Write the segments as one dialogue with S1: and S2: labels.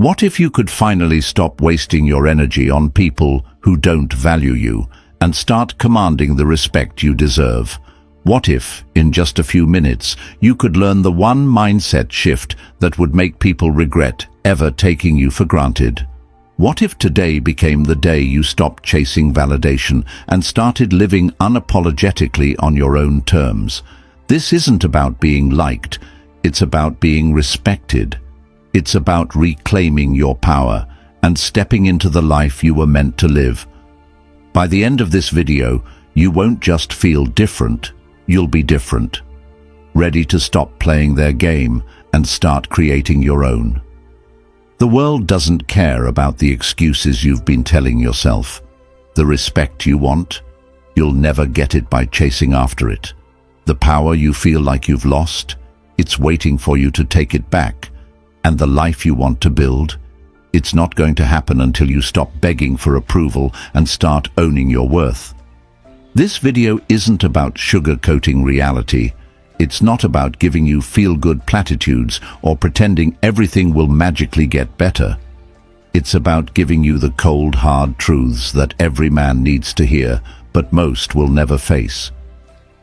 S1: What if you could finally stop wasting your energy on people who don't value you and start commanding the respect you deserve? What if, in just a few minutes, you could learn the one mindset shift that would make people regret ever taking you for granted? What if today became the day you stopped chasing validation and started living unapologetically on your own terms? This isn't about being liked, it's about being respected. It's about reclaiming your power and stepping into the life you were meant to live. By the end of this video, you won't just feel different, you'll be different. Ready to stop playing their game and start creating your own. The world doesn't care about the excuses you've been telling yourself. The respect you want, you'll never get it by chasing after it. The power you feel like you've lost, it's waiting for you to take it back. And the life you want to build, it's not going to happen until you stop begging for approval and start owning your worth. This video isn't about sugarcoating reality. It's not about giving you feel-good platitudes or pretending everything will magically get better. It's about giving you the cold, hard truths that every man needs to hear, but most will never face.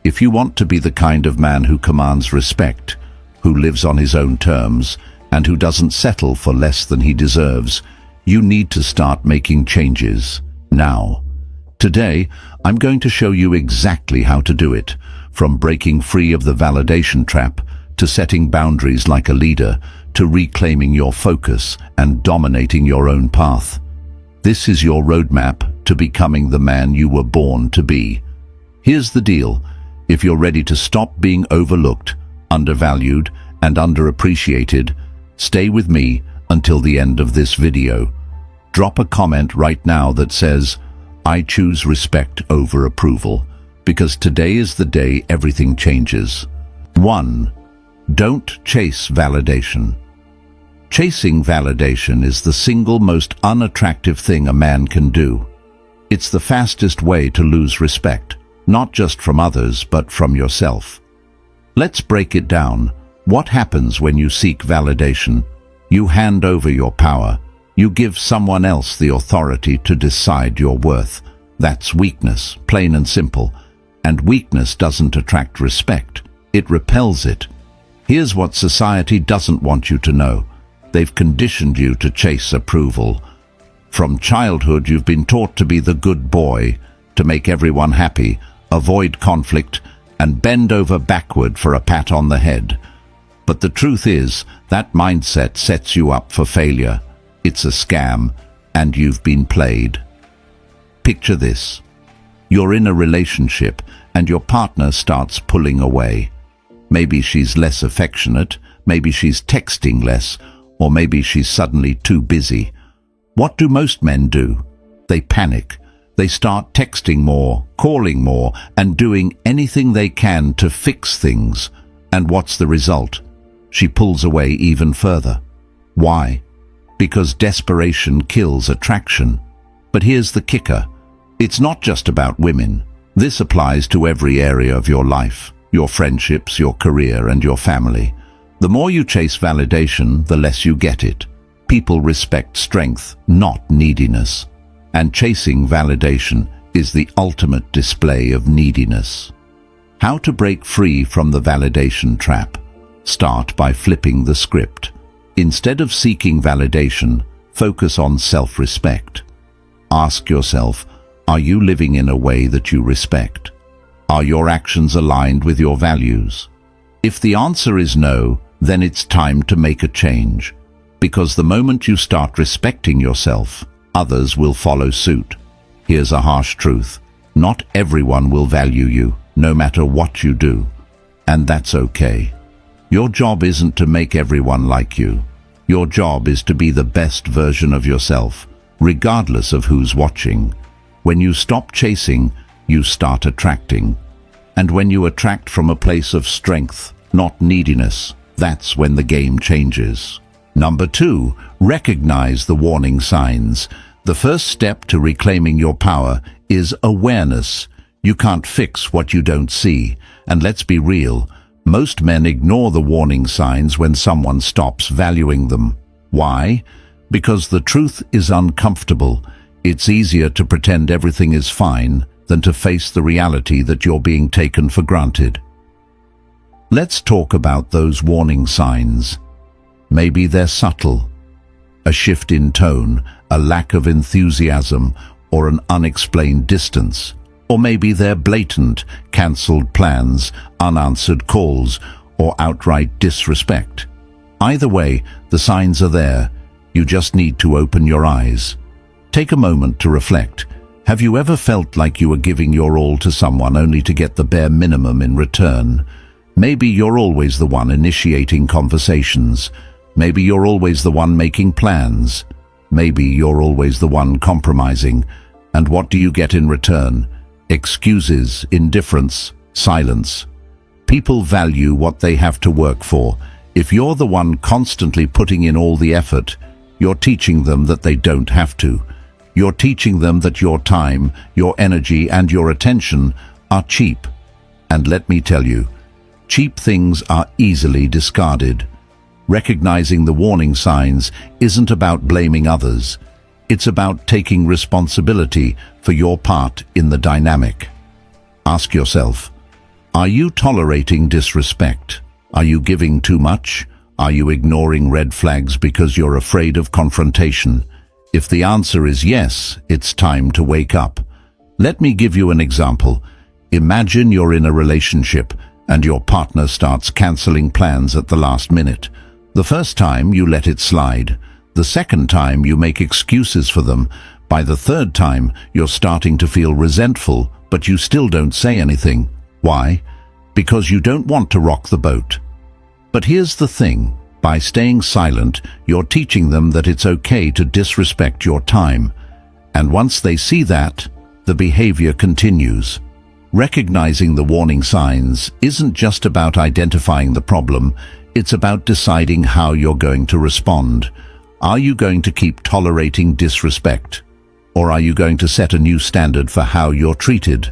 S1: If you want to be the kind of man who commands respect, who lives on his own terms, and who doesn't settle for less than he deserves, you need to start making changes now. Today, I'm going to show you exactly how to do it, from breaking free of the validation trap, to setting boundaries like a leader, to reclaiming your focus and dominating your own path. This is your roadmap to becoming the man you were born to be. Here's the deal. If you're ready to stop being overlooked, undervalued, and underappreciated, stay with me until the end of this video. Drop a comment right now that says, "I choose respect over approval," because today is the day everything changes. 1. Don't chase validation. Chasing validation is the single most unattractive thing a man can do. It's the fastest way to lose respect, not just from others, but from yourself. Let's break it down. What happens when you seek validation? You hand over your power. You give someone else the authority to decide your worth. That's weakness, plain and simple. And weakness doesn't attract respect. It repels it. Here's what society doesn't want you to know. They've conditioned you to chase approval. From childhood, you've been taught to be the good boy, to make everyone happy, avoid conflict, and bend over backward for a pat on the head. But the truth is, that mindset sets you up for failure. It's a scam, and you've been played. Picture this. You're in a relationship, and your partner starts pulling away. Maybe she's less affectionate, maybe she's texting less, or maybe she's suddenly too busy. What do most men do? They panic. They start texting more, calling more, and doing anything they can to fix things. And what's the result? She pulls away even further. Why? Because desperation kills attraction. But here's the kicker. It's not just about women. This applies to every area of your life, your friendships, your career, and your family. The more you chase validation, the less you get it. People respect strength, not neediness. And chasing validation is the ultimate display of neediness. How to break free from the validation trap? Start by flipping the script. Instead of seeking validation, focus on self-respect. Ask yourself, are you living in a way that you respect? Are your actions aligned with your values? If the answer is no, then it's time to make a change. Because the moment you start respecting yourself, others will follow suit. Here's a harsh truth. Not everyone will value you, no matter what you do. And that's okay. Your job isn't to make everyone like you. Your job is to be the best version of yourself, regardless of who's watching. When you stop chasing, you start attracting. And when you attract from a place of strength, not neediness, that's when the game changes. Number 2, recognize the warning signs. The first step to reclaiming your power is awareness. You can't fix what you don't see. And let's be real, most men ignore the warning signs when someone stops valuing them. Why? Because the truth is uncomfortable. It's easier to pretend everything is fine than to face the reality that you're being taken for granted. Let's talk about those warning signs. Maybe they're subtle. A shift in tone, a lack of enthusiasm, or an unexplained distance. Or maybe they're blatant, cancelled plans, unanswered calls, or outright disrespect. Either way, the signs are there. You just need to open your eyes. Take a moment to reflect. Have you ever felt like you were giving your all to someone only to get the bare minimum in return? Maybe you're always the one initiating conversations. Maybe you're always the one making plans. Maybe you're always the one compromising. And what do you get in return? Excuses, indifference, silence. People value what they have to work for. If you're the one constantly putting in all the effort, you're teaching them that they don't have to. You're teaching them that your time, your energy, and your attention are cheap. And let me tell you, cheap things are easily discarded. Recognizing the warning signs isn't about blaming others. It's about taking responsibility for your part in the dynamic. Ask yourself, are you tolerating disrespect? Are you giving too much? Are you ignoring red flags because you're afraid of confrontation? If the answer is yes, it's time to wake up. Let me give you an example. Imagine you're in a relationship and your partner starts cancelling plans at the last minute. The first time you let it slide. The second time you make excuses for them. By the third time you're starting to feel resentful, but you still don't say anything. Why? Because you don't want to rock the boat. But here's the thing. By staying silent, you're teaching them that it's okay to disrespect your time. And once they see that, the behavior continues. Recognizing the warning signs isn't just about identifying the problem, it's about deciding how you're going to respond. Are you going to keep tolerating disrespect? Or are you going to set a new standard for how you're treated?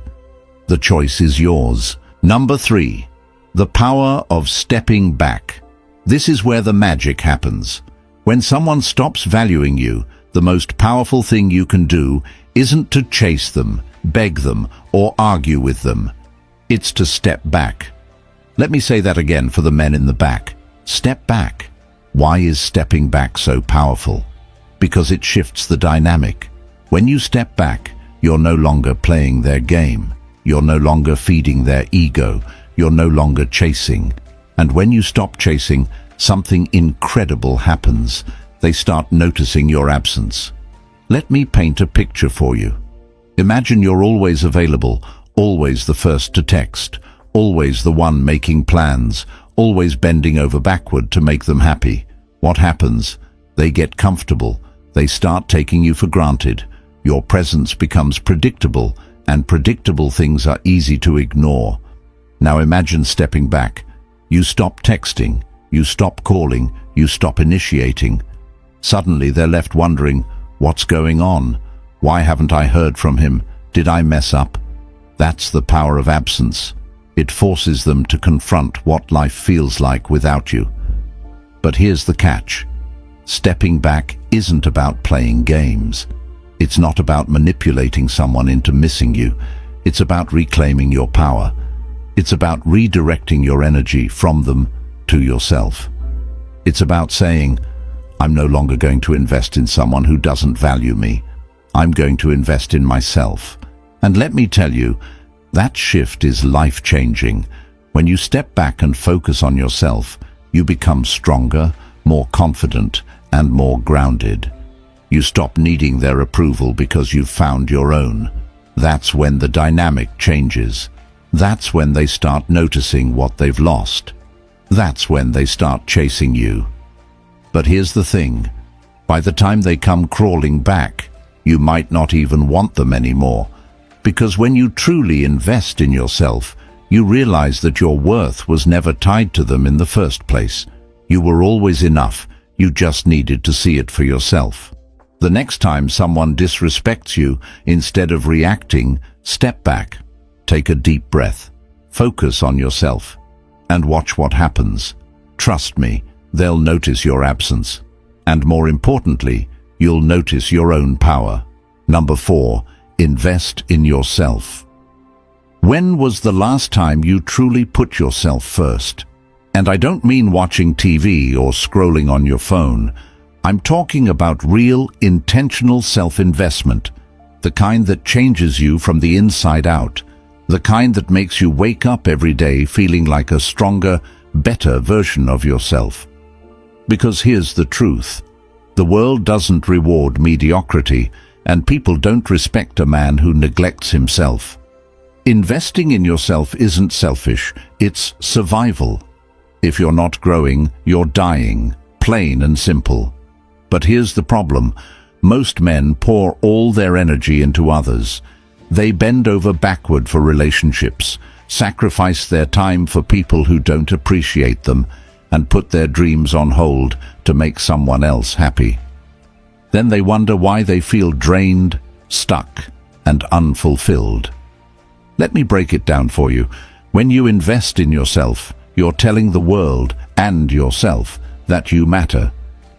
S1: The choice is yours. Number 3. The power of stepping back. This is where the magic happens. When someone stops valuing you, the most powerful thing you can do isn't to chase them, beg them, or argue with them. It's to step back. Let me say that again for the men in the back. Step back. Why is stepping back so powerful? Because it shifts the dynamic. When you step back, you're no longer playing their game. You're no longer feeding their ego. You're no longer chasing. And when you stop chasing, something incredible happens. They start noticing your absence. Let me paint a picture for you. Imagine you're always available, always the first to text, always the one making plans, always bending over backward to make them happy. What happens? They get comfortable. They start taking you for granted. Your presence becomes predictable, and predictable things are easy to ignore. Now imagine stepping back. You stop texting, you stop calling, you stop initiating. Suddenly they're left wondering, what's going on? Why haven't I heard from him? Did I mess up? That's the power of absence. It forces them to confront what life feels like without you. But here's the catch. Stepping back isn't about playing games. It's not about manipulating someone into missing you. It's about reclaiming your power. It's about redirecting your energy from them to yourself. It's about saying, I'm no longer going to invest in someone who doesn't value me. I'm going to invest in myself. And let me tell you, that shift is life-changing. When you step back and focus on yourself, you become stronger, more confident, and more grounded. You stop needing their approval because you've found your own. That's when the dynamic changes. That's when they start noticing what they've lost. That's when they start chasing you. But here's the thing. By the time they come crawling back, you might not even want them anymore. Because when you truly invest in yourself, you realize that your worth was never tied to them in the first place. You were always enough. You just needed to see it for yourself. The next time someone disrespects you, instead of reacting, step back. Take a deep breath. Focus on yourself. And watch what happens. Trust me, they'll notice your absence. And more importantly, you'll notice your own power. Number 4, invest in yourself. When was the last time you truly put yourself first? And I don't mean watching TV or scrolling on your phone. I'm talking about real, intentional self-investment, the kind that changes you from the inside out, the kind that makes you wake up every day feeling like a stronger, better version of yourself. Because here's the truth. The world doesn't reward mediocrity, and people don't respect a man who neglects himself. Investing in yourself isn't selfish, it's survival. If you're not growing, you're dying, plain and simple. But here's the problem. Most men pour all their energy into others. They bend over backward for relationships, sacrifice their time for people who don't appreciate them, and put their dreams on hold to make someone else happy. Then they wonder why they feel drained, stuck, and unfulfilled. Let me break it down for you. When you invest in yourself, you're telling the world and yourself that you matter.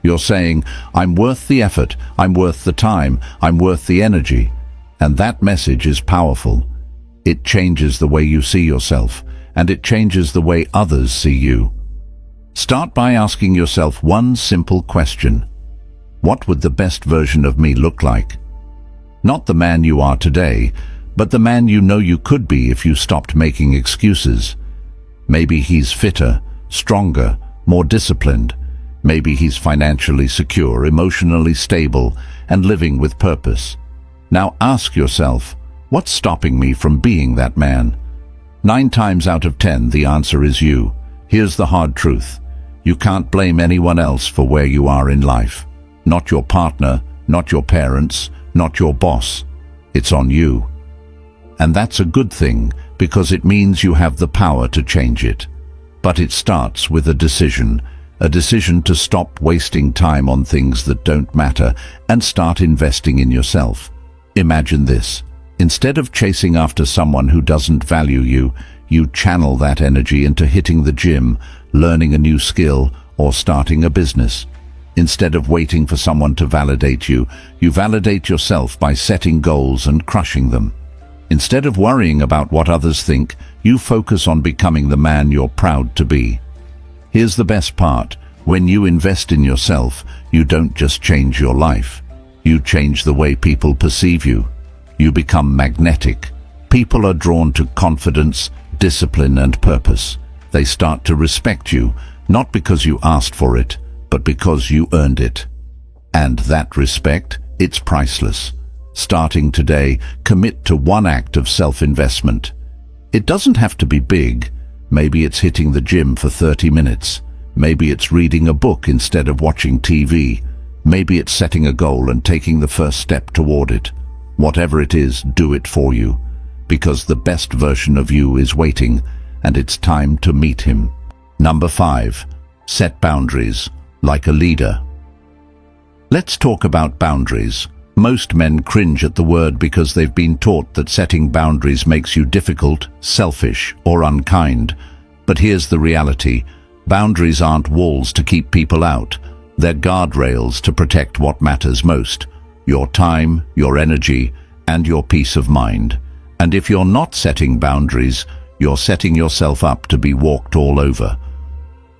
S1: You're saying, I'm worth the effort, I'm worth the time, I'm worth the energy. And that message is powerful. It changes the way you see yourself, and it changes the way others see you. Start by asking yourself one simple question. What would the best version of me look like? Not the man you are today, but the man you know you could be if you stopped making excuses. Maybe he's fitter, stronger, more disciplined. Maybe he's financially secure, emotionally stable, and living with purpose. Now ask yourself, what's stopping me from being that man? 9 times out of 10, the answer is you. Here's the hard truth. You can't blame anyone else for where you are in life. Not your partner, not your parents, not your boss. It's on you. And that's a good thing, because it means you have the power to change it. But it starts with a decision to stop wasting time on things that don't matter and start investing in yourself. Imagine this. Instead of chasing after someone who doesn't value you, you channel that energy into hitting the gym, learning a new skill, or starting a business. Instead of waiting for someone to validate you, you validate yourself by setting goals and crushing them. Instead of worrying about what others think, you focus on becoming the man you're proud to be. Here's the best part. When you invest in yourself, you don't just change your life. You change the way people perceive you. You become magnetic. People are drawn to confidence, discipline, and purpose. They start to respect you, not because you asked for it, but because you earned it. And that respect, it's priceless. Starting today, commit to one act of self-investment. It doesn't have to be big. Maybe it's hitting the gym for 30 minutes. Maybe it's reading a book instead of watching TV. Maybe it's setting a goal and taking the first step toward it. Whatever it is, do it for you. Because the best version of you is waiting, and it's time to meet him. Number 5. Set boundaries, like a leader. Let's talk about boundaries. Most men cringe at the word because they've been taught that setting boundaries makes you difficult, selfish, or unkind. But here's the reality. Boundaries aren't walls to keep people out. They're guardrails to protect what matters most: your time, your energy, and your peace of mind. And if you're not setting boundaries, you're setting yourself up to be walked all over.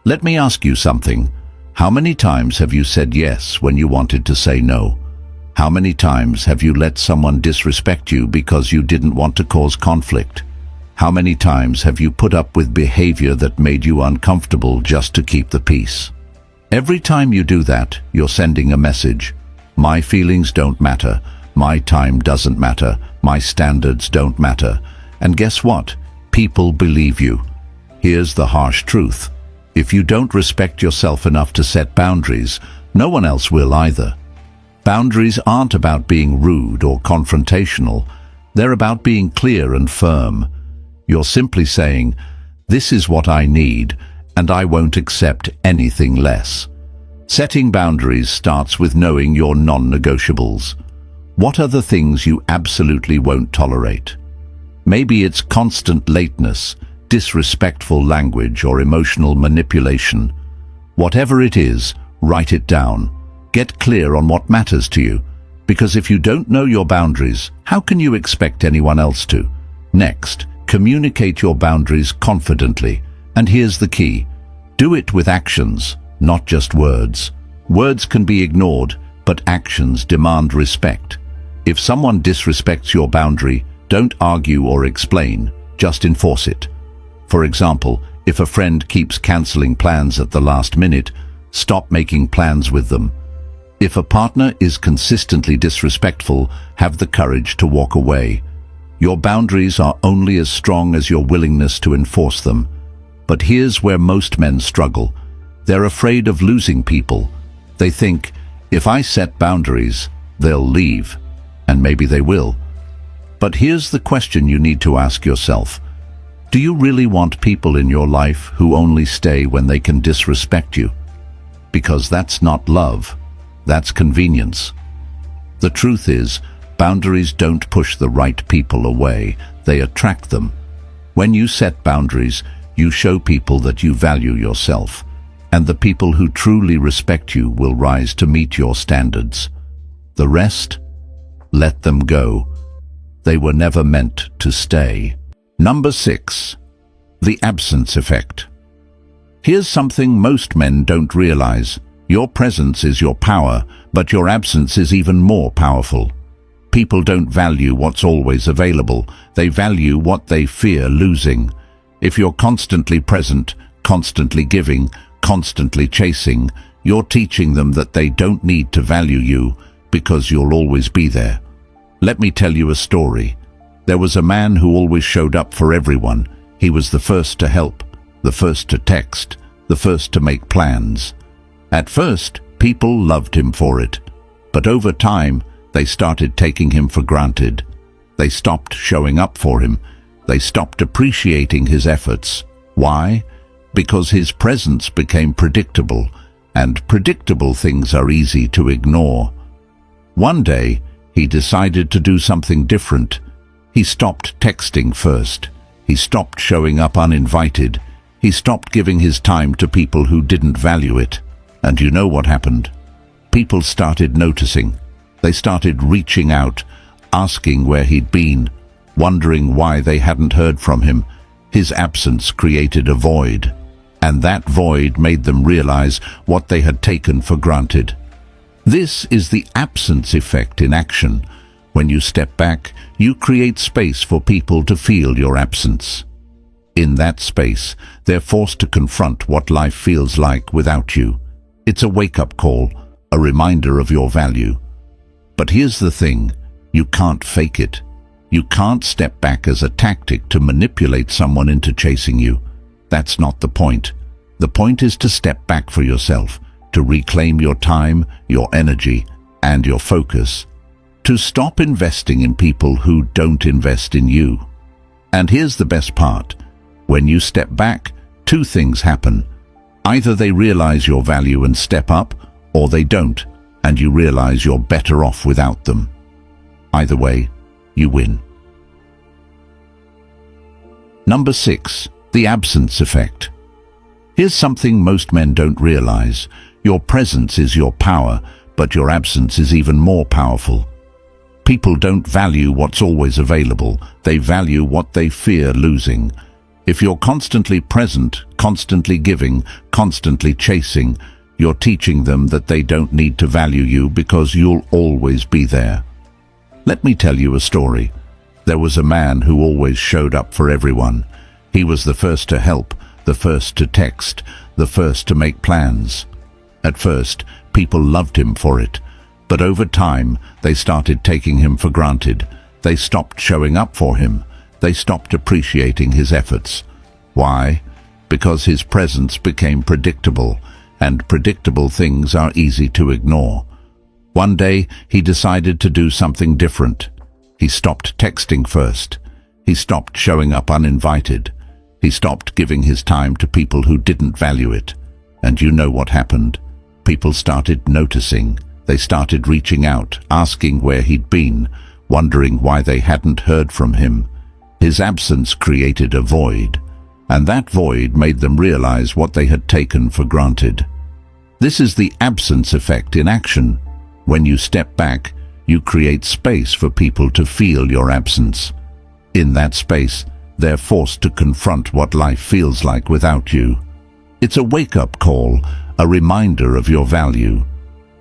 S1: Let me ask you something. How many times have you said yes when you wanted to say no? How many times have you let someone disrespect you because you didn't want to cause conflict? How many times have you put up with behavior that made you uncomfortable just to keep the peace? Every time you do that, you're sending a message. My feelings don't matter. My time doesn't matter. My standards don't matter. And guess what? People believe you. Here's the harsh truth. If you don't respect yourself enough to set boundaries, no one else will either. Boundaries aren't about being rude or confrontational. They're about being clear and firm. You're simply saying, this is what I need, and I won't accept anything less. Setting boundaries starts with knowing your non-negotiables. What are the things you absolutely won't tolerate? Maybe it's constant lateness, disrespectful language, or emotional manipulation. Whatever it is, write it down. Get clear on what matters to you, because if you don't know your boundaries, how can you expect anyone else to? Next, communicate your boundaries confidently. And here's the key. Do it with actions, not just words. Words can be ignored, but actions demand respect. If someone disrespects your boundary, don't argue or explain, just enforce it. For example, if a friend keeps canceling plans at the last minute, stop making plans with them. If a partner is consistently disrespectful, have the courage to walk away. Your boundaries are only as strong as your willingness to enforce them. But here's where most men struggle. They're afraid of losing people. They think, if I set boundaries, they'll leave. And maybe they will. But here's the question you need to ask yourself. Do you really want people in your life who only stay when they can disrespect you? Because that's not love. That's convenience. The truth is, boundaries don't push the right people away, they attract them. When you set boundaries, you show people that you value yourself, and the people who truly respect you will rise to meet your standards. The rest? Let them go. They were never meant to stay. Number 6. The absence effect. Here's something most men don't realize. Your presence is your power, but your absence is even more powerful. People don't value what's always available. They value what they fear losing. If you're constantly present, constantly giving, constantly chasing, you're teaching them that they don't need to value you because you'll always be there. Let me tell you a story. There was a man who always showed up for everyone. He was the first to help, the first to text, the first to make plans. At first, people loved him for it. But over time, they started taking him for granted. They stopped showing up for him. They stopped appreciating his efforts. Why? Because his presence became predictable, and predictable things are easy to ignore. One day, he decided to do something different. He stopped texting first. He stopped showing up uninvited. He stopped giving his time to people who didn't value it. And you know what happened? People started noticing. They started reaching out, asking where he'd been, wondering why they hadn't heard from him. His absence created a void, and that void made them realize what they had taken for granted. This is the absence effect in action. When you step back, you create space for people to feel your absence. In that space, they're forced to confront what life feels like without you. It's a wake-up call, a reminder of your value. But here's the thing, you can't fake it. You can't step back as a tactic to manipulate someone into chasing you. That's not the point. The point is to step back for yourself, to reclaim your time, your energy, and your focus. To stop investing in people who don't invest in you. And here's the best part. When you step back, two things happen. Either they realize your value and step up, or they don't, and you realize you're better off without them. Either way, you win. Number 6. The absence effect. Here's something most men don't realize. Your presence is your power, but your absence is even more powerful. People don't value what's always available. They value what they fear losing. If you're constantly present, constantly giving, constantly chasing, you're teaching them that they don't need to value you because you'll always be there. Let me tell you a story. There was a man who always showed up for everyone. He was the first to help, the first to text, the first to make plans. At first, people loved him for it. But over time, they started taking him for granted. They stopped showing up for him. They stopped appreciating his efforts. Why? Because his presence became predictable, and predictable things are easy to ignore. One day, he decided to do something different. He stopped texting first. He stopped showing up uninvited. He stopped giving his time to people who didn't value it. And you know what happened? People started noticing. They started reaching out, asking where he'd been, wondering why they hadn't heard from him. His absence created a void, and that void made them realize what they had taken for granted. This is the absence effect in action. When you step back, you create space for people to feel your absence. In that space, they're forced to confront what life feels like without you. It's a wake-up call, a reminder of your value.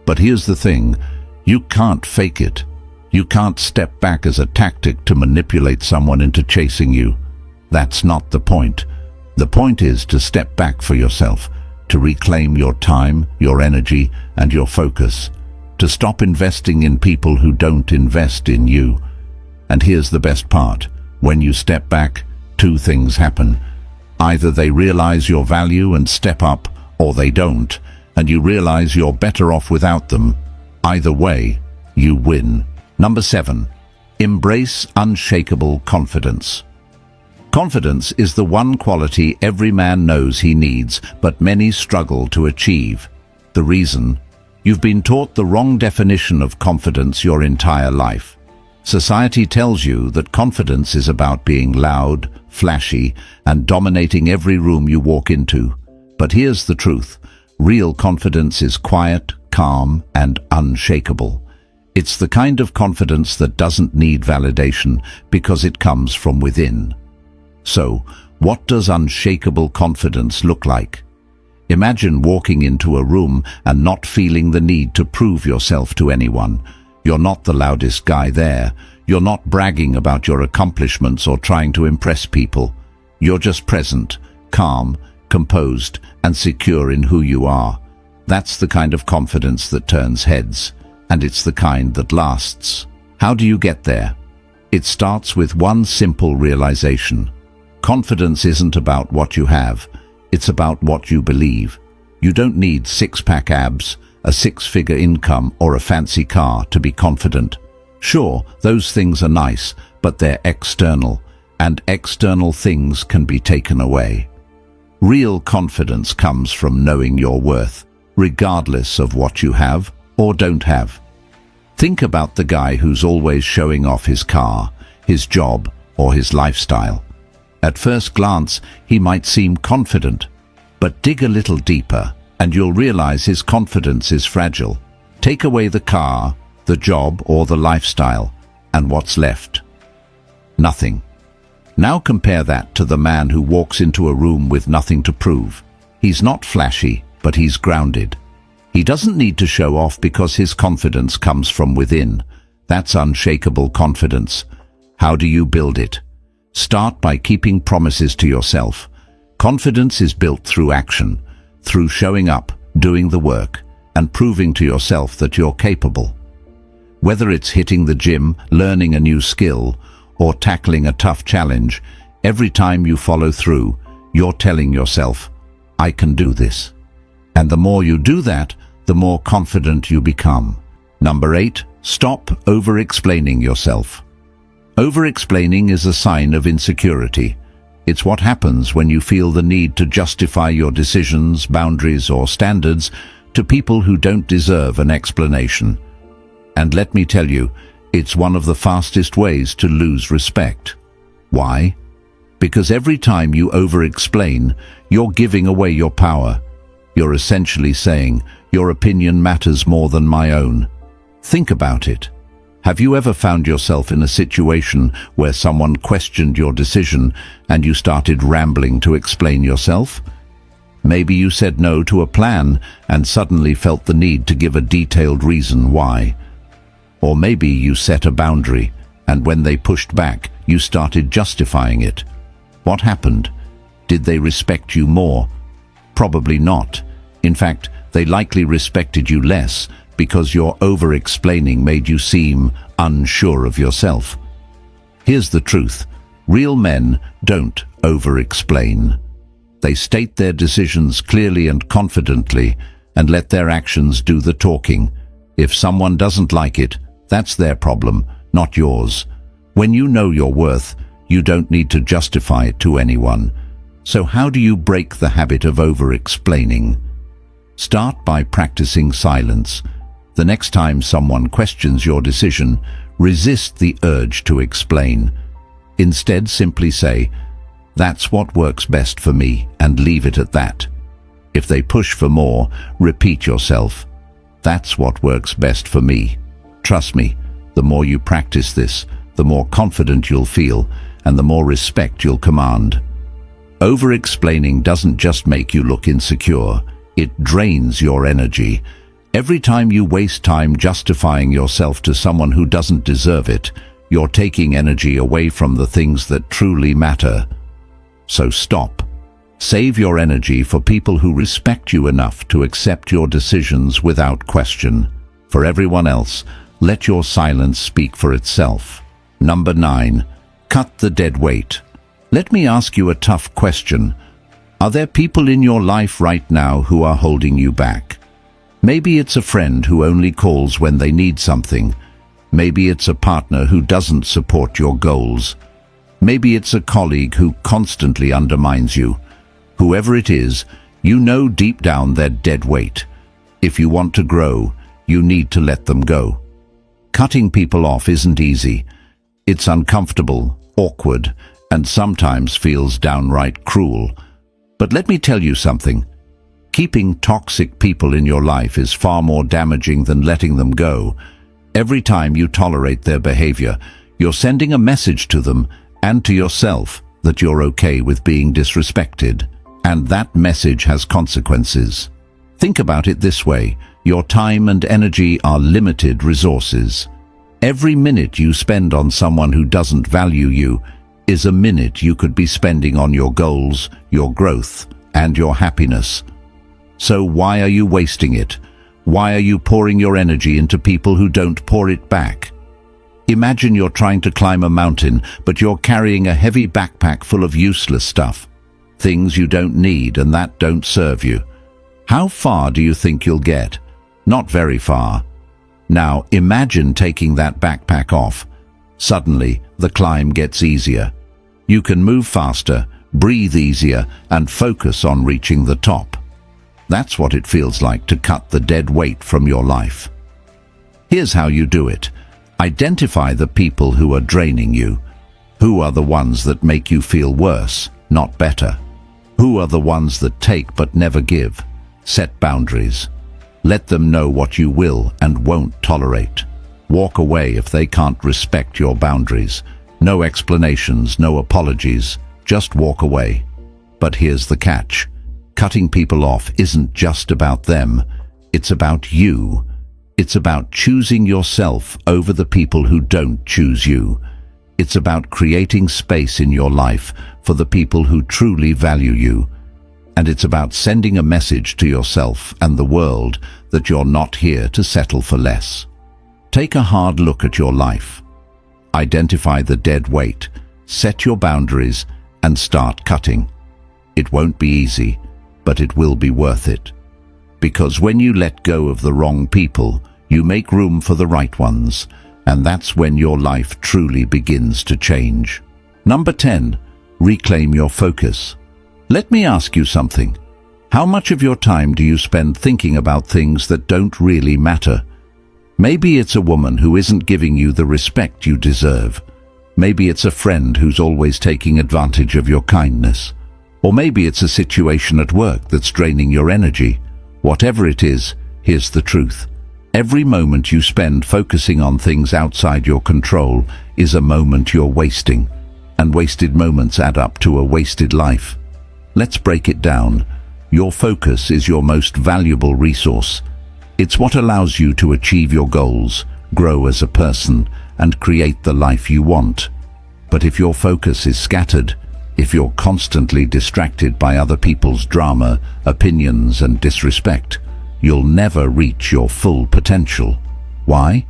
S1: But here's the thing, you can't fake it. You can't step back as a tactic to manipulate someone into chasing you. That's not the point. The point is to step back for yourself, to reclaim your time, your energy, and your focus, to stop investing in people who don't invest in you. And here's the best part. When you step back, two things happen. Either they realize your value and step up, or they don't, and you realize you're better off without them. Either way, you win. Number 7. Embrace unshakable confidence. Confidence is the one quality every man knows he needs, but many struggle to achieve. The reason? You've been taught the wrong definition of confidence your entire life. Society tells you that confidence is about being loud, flashy, and dominating every room you walk into. But here's the truth. Real confidence is quiet, calm, and unshakable. It's the kind of confidence that doesn't need validation because it comes from within. So, what does unshakable confidence look like? Imagine walking into a room and not feeling the need to prove yourself to anyone. You're not the loudest guy there. You're not bragging about your accomplishments or trying to impress people. You're just present, calm, composed, and secure in who you are. That's the kind of confidence that turns heads, and it's the kind that lasts. How do you get there? It starts with one simple realization. Confidence isn't about what you have, it's about what you believe. You don't need six-pack abs, a six-figure income, or a fancy car to be confident. Sure, those things are nice, but they're external, and external things can be taken away. Real confidence comes from knowing your worth, regardless of what you have or don't have. Think about the guy who's always showing off his car, his job, or his lifestyle. At first glance, he might seem confident, but dig a little deeper and you'll realize his confidence is fragile. Take away the car, the job, or the lifestyle, and what's left? Nothing. Now compare that to the man who walks into a room with nothing to prove. He's not flashy, but he's grounded. He doesn't need to show off because his confidence comes from within. That's unshakable confidence. How do you build it? Start by keeping promises to yourself. Confidence is built through action, through showing up, doing the work, and proving to yourself that you're capable. Whether it's hitting the gym, learning a new skill, or tackling a tough challenge, every time you follow through, you're telling yourself, I can do this. And the more you do that, the more confident you become. Number 8, stop over-explaining yourself. Over-explaining is a sign of insecurity. It's what happens when you feel the need to justify your decisions, boundaries, or standards to people who don't deserve an explanation. And let me tell you, it's one of the fastest ways to lose respect. Why? Because every time you over-explain, you're giving away your power. You're essentially saying, your opinion matters more than my own. Think about it. Have you ever found yourself in a situation where someone questioned your decision and you started rambling to explain yourself? Maybe you said no to a plan and suddenly felt the need to give a detailed reason why. Or maybe you set a boundary, and when they pushed back, you started justifying it. What happened? Did they respect you more? Probably not. In fact, they likely respected you less because your over-explaining made you seem unsure of yourself. Here's the truth. Real men don't over-explain. They state their decisions clearly and confidently and let their actions do the talking. If someone doesn't like it, that's their problem, not yours. When you know your worth, you don't need to justify it to anyone. So how do you break the habit of over-explaining? Start by practicing silence. The next time someone questions your decision, resist the urge to explain. Instead, simply say, "That's what works best for me," and leave it at that. If they push for more, repeat yourself, "That's what works best for me." Trust me, the more you practice this, the more confident you'll feel and the more respect you'll command. Over-explaining doesn't just make you look insecure, it drains your energy. Every time you waste time justifying yourself to someone who doesn't deserve it, you're taking energy away from the things that truly matter. So stop. Save your energy for people who respect you enough to accept your decisions without question. For everyone else, let your silence speak for itself. Number 9. Cut the dead weight. Let me ask you a tough question. Are there people in your life right now who are holding you back? Maybe it's a friend who only calls when they need something. Maybe it's a partner who doesn't support your goals. Maybe it's a colleague who constantly undermines you. Whoever it is, you know deep down they're dead weight. If you want to grow, you need to let them go. Cutting people off isn't easy. It's uncomfortable, awkward, and sometimes feels downright cruel. But let me tell you something. Keeping toxic people in your life is far more damaging than letting them go. Every time you tolerate their behavior, you're sending a message to them and to yourself that you're okay with being disrespected. And that message has consequences. Think about it this way. Your time and energy are limited resources. Every minute you spend on someone who doesn't value you is a minute you could be spending on your goals, your growth, and your happiness. So why are you wasting it? Why are you pouring your energy into people who don't pour it back? Imagine you're trying to climb a mountain, but you're carrying a heavy backpack full of useless stuff. Things you don't need and that don't serve you. How far do you think you'll get? Not very far. Now imagine taking that backpack off. Suddenly, the climb gets easier. You can move faster, breathe easier, and focus on reaching the top. That's what it feels like to cut the dead weight from your life. Here's how you do it. Identify the people who are draining you. Who are the ones that make you feel worse, not better? Who are the ones that take but never give? Set boundaries. Let them know what you will and won't tolerate. Walk away if they can't respect your boundaries. No explanations, no apologies, just walk away. But here's the catch. Cutting people off isn't just about them. It's about you. It's about choosing yourself over the people who don't choose you. It's about creating space in your life for the people who truly value you. And it's about sending a message to yourself and the world that you're not here to settle for less. Take a hard look at your life. Identify the dead weight, set your boundaries, and start cutting. It won't be easy, but it will be worth it. Because when you let go of the wrong people, you make room for the right ones, and that's when your life truly begins to change. Number 10, reclaim your focus. Let me ask you something. How much of your time do you spend thinking about things that don't really matter? Maybe it's a woman who isn't giving you the respect you deserve. Maybe it's a friend who's always taking advantage of your kindness. Or maybe it's a situation at work that's draining your energy. Whatever it is, here's the truth. Every moment you spend focusing on things outside your control is a moment you're wasting. And wasted moments add up to a wasted life. Let's break it down. Your focus is your most valuable resource. It's what allows you to achieve your goals, grow as a person, and create the life you want. But if your focus is scattered, if you're constantly distracted by other people's drama, opinions, and disrespect, you'll never reach your full potential. Why?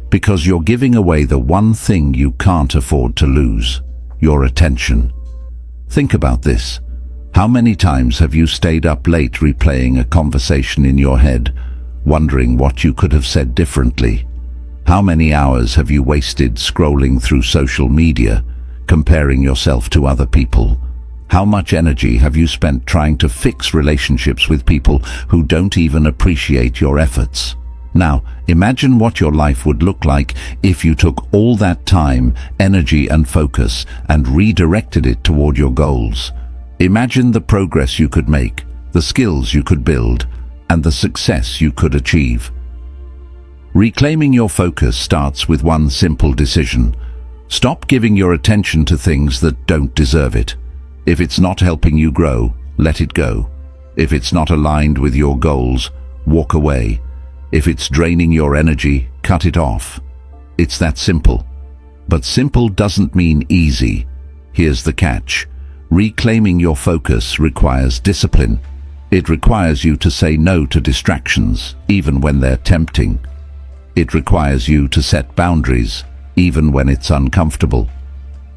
S1: Because you're giving away the one thing you can't afford to lose, your attention. Think about this. How many times have you stayed up late replaying a conversation in your head, wondering what you could have said differently? How many hours have you wasted scrolling through social media, comparing yourself to other people? How much energy have you spent trying to fix relationships with people who don't even appreciate your efforts? Now, imagine what your life would look like if you took all that time, energy, and focus and redirected it toward your goals. Imagine the progress you could make, the skills you could build, and the success you could achieve. Reclaiming your focus starts with one simple decision. Stop giving your attention to things that don't deserve it. If it's not helping you grow, let it go. If it's not aligned with your goals, walk away. If it's draining your energy, cut it off. It's that simple. But simple doesn't mean easy. Here's the catch. Reclaiming your focus requires discipline. It requires you to say no to distractions, even when they're tempting. It requires you to set boundaries, even when it's uncomfortable.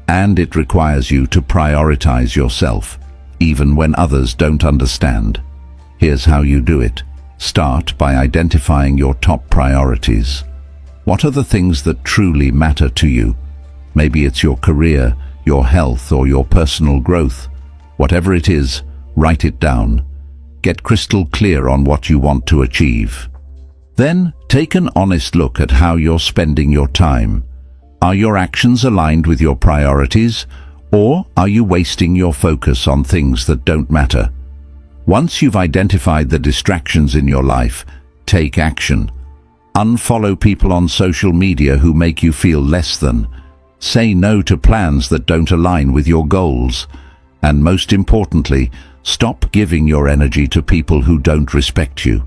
S1: And it requires you to prioritize yourself, even when others don't understand. Here's how you do it. Start by identifying your top priorities. What are the things that truly matter to you? Maybe it's your career, your health, or your personal growth. Whatever it is, write it down. Get crystal clear on what you want to achieve. Then, take an honest look at how you're spending your time. Are your actions aligned with your priorities, or are you wasting your focus on things that don't matter? Once you've identified the distractions in your life, take action. Unfollow people on social media who make you feel less than. Say no to plans that don't align with your goals. And most importantly, stop giving your energy to people who don't respect you.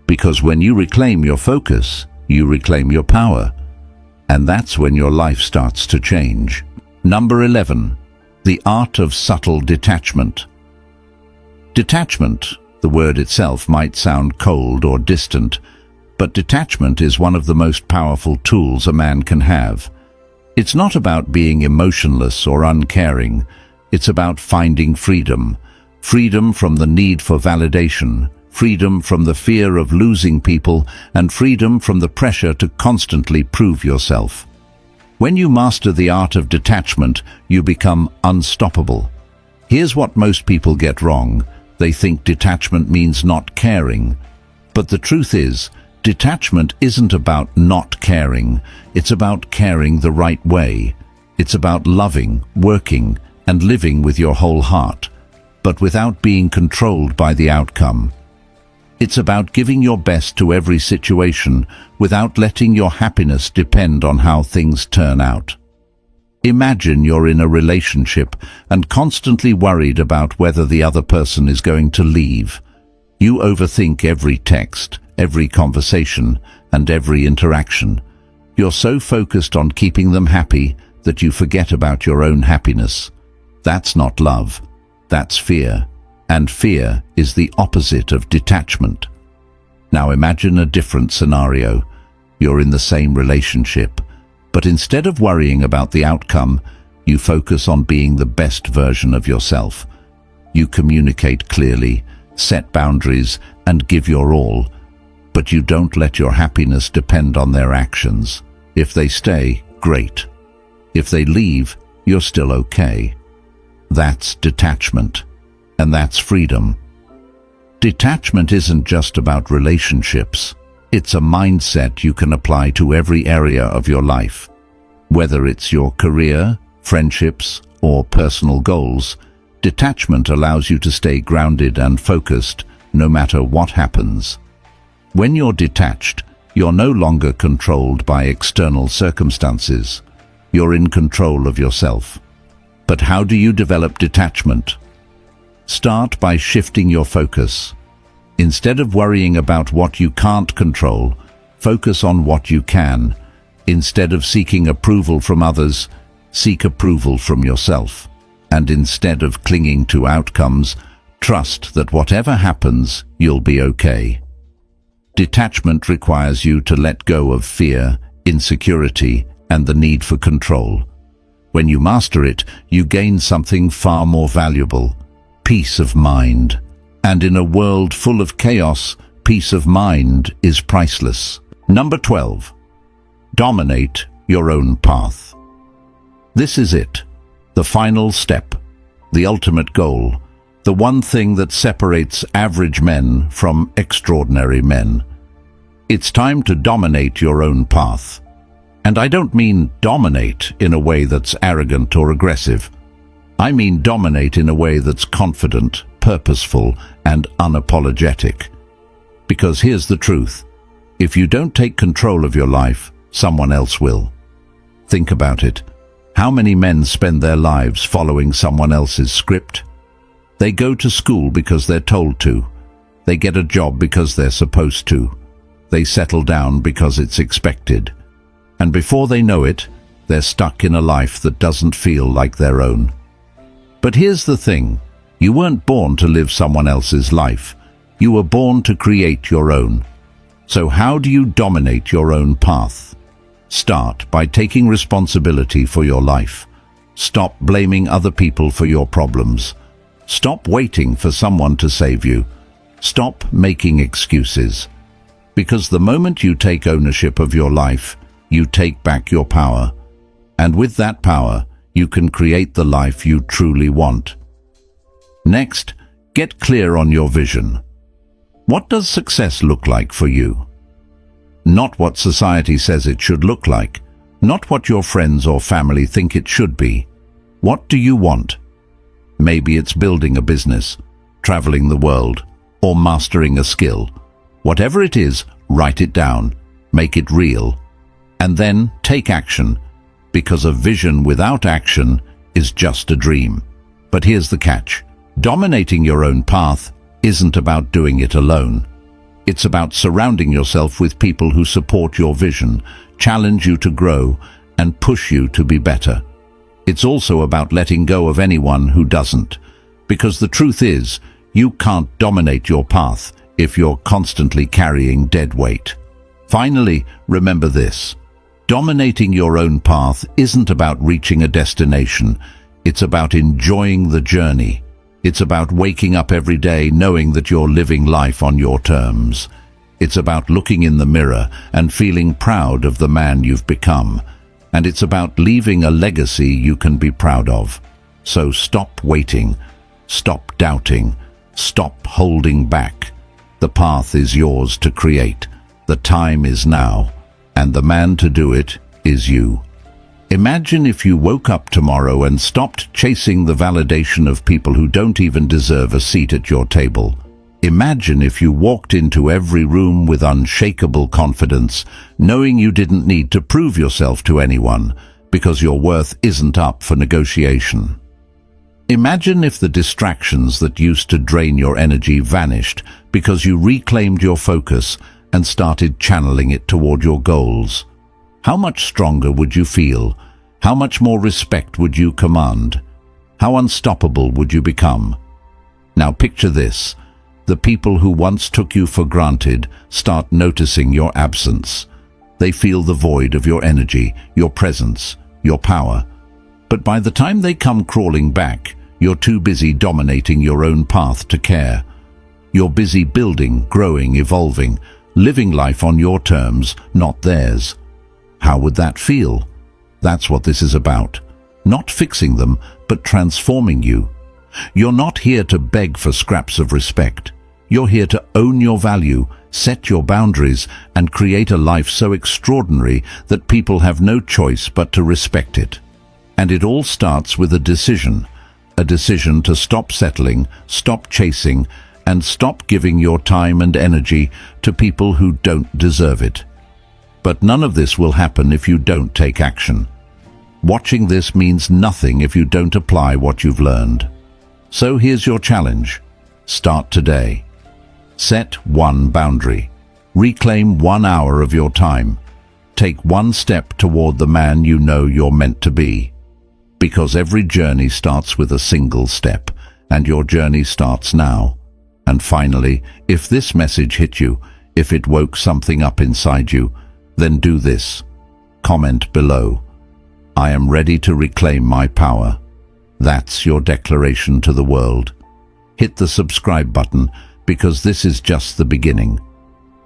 S1: Because when you reclaim your focus, you reclaim your power. And that's when your life starts to change. Number 11. The art of subtle detachment. Detachment, the word itself might sound cold or distant, but detachment is one of the most powerful tools a man can have. It's not about being emotionless or uncaring. It's about finding freedom. Freedom from the need for validation, freedom from the fear of losing people, and freedom from the pressure to constantly prove yourself. When you master the art of detachment, you become unstoppable. Here's what most people get wrong. They think detachment means not caring. But the truth is, detachment isn't about not caring. It's about caring the right way. It's about loving, working, and living with your whole heart, but without being controlled by the outcome. It's about giving your best to every situation without letting your happiness depend on how things turn out. Imagine you're in a relationship and constantly worried about whether the other person is going to leave. You overthink every text, every conversation, and every interaction. You're so focused on keeping them happy that you forget about your own happiness. That's not love. That's fear. And fear is the opposite of detachment. Now imagine a different scenario. You're in the same relationship, but instead of worrying about the outcome, you focus on being the best version of yourself. You communicate clearly, set boundaries, and give your all, but you don't let your happiness depend on their actions. If they stay, great. If they leave, you're still okay. That's detachment. And that's freedom. Detachment isn't just about relationships. It's a mindset you can apply to every area of your life. Whether it's your career, friendships, or personal goals, detachment allows you to stay grounded and focused no matter what happens. When you're detached, you're no longer controlled by external circumstances. You're in control of yourself. But how do you develop detachment? Start by shifting your focus. Instead of worrying about what you can't control, focus on what you can. Instead of seeking approval from others, seek approval from yourself. And instead of clinging to outcomes, trust that whatever happens, you'll be okay. Detachment requires you to let go of fear, insecurity, and the need for control. When you master it, you gain something far more valuable: peace of mind. And in a world full of chaos, peace of mind is priceless. Number 12. Dominate your own path. This is it, the final step, the ultimate goal, the one thing that separates average men from extraordinary men. It's time to dominate your own path. And I don't mean dominate in a way that's arrogant or aggressive. I mean dominate in a way that's confident, purposeful, and unapologetic. Because here's the truth. If you don't take control of your life, someone else will. Think about it. How many men spend their lives following someone else's script? They go to school because they're told to. They get a job because they're supposed to. They settle down because it's expected. And before they know it, they're stuck in a life that doesn't feel like their own. But here's the thing. You weren't born to live someone else's life. You were born to create your own. So how do you dominate your own path? Start by taking responsibility for your life. Stop blaming other people for your problems. Stop waiting for someone to save you. Stop making excuses. Because the moment you take ownership of your life, you take back your power. And with that power, you can create the life you truly want. Next, get clear on your vision. What does success look like for you? Not what society says it should look like. Not what your friends or family think it should be. What do you want? Maybe it's building a business, traveling the world, or mastering a skill. Whatever it is, write it down, make it real, and then take action, because a vision without action is just a dream. But here's the catch. Dominating your own path isn't about doing it alone. It's about surrounding yourself with people who support your vision, challenge you to grow, and push you to be better. It's also about letting go of anyone who doesn't, because the truth is, you can't dominate your path if you're constantly carrying dead weight. Finally, remember this. Dominating your own path isn't about reaching a destination. It's about enjoying the journey. It's about waking up every day knowing that you're living life on your terms. It's about looking in the mirror and feeling proud of the man you've become. And it's about leaving a legacy you can be proud of. So stop waiting. Stop doubting. Stop holding back. The path is yours to create. The time is now. And the man to do it is you. Imagine if you woke up tomorrow and stopped chasing the validation of people who don't even deserve a seat at your table. Imagine if you walked into every room with unshakable confidence, knowing you didn't need to prove yourself to anyone, because your worth isn't up for negotiation. Imagine if the distractions that used to drain your energy vanished because you reclaimed your focus and started channeling it toward your goals. How much stronger would you feel? How much more respect would you command? How unstoppable would you become? Now picture this. The people who once took you for granted start noticing your absence. They feel the void of your energy, your presence, your power. But by the time they come crawling back, you're too busy dominating your own path to care. You're busy building, growing, evolving, living life on your terms, not theirs. How would that feel? That's what this is about. Not fixing them, but transforming you. You're not here to beg for scraps of respect. You're here to own your value, set your boundaries, and create a life so extraordinary that people have no choice but to respect it. And it all starts with a decision to stop settling, stop chasing, and stop giving your time and energy to people who don't deserve it. But none of this will happen if you don't take action. Watching this means nothing if you don't apply what you've learned. So here's your challenge. Start today. Set one boundary. Reclaim 1 hour of your time. Take one step toward the man you know you're meant to be. Because every journey starts with a single step, and your journey starts now. And finally, if this message hit you, if it woke something up inside you, then do this. Comment below. I am ready to reclaim my power. That's your declaration to the world. Hit the subscribe button, because this is just the beginning.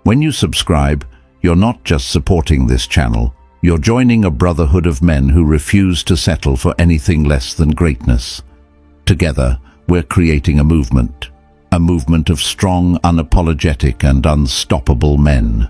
S1: When you subscribe, you're not just supporting this channel, you're joining a brotherhood of men who refuse to settle for anything less than greatness. Together, we're creating a movement of strong, unapologetic, and unstoppable men.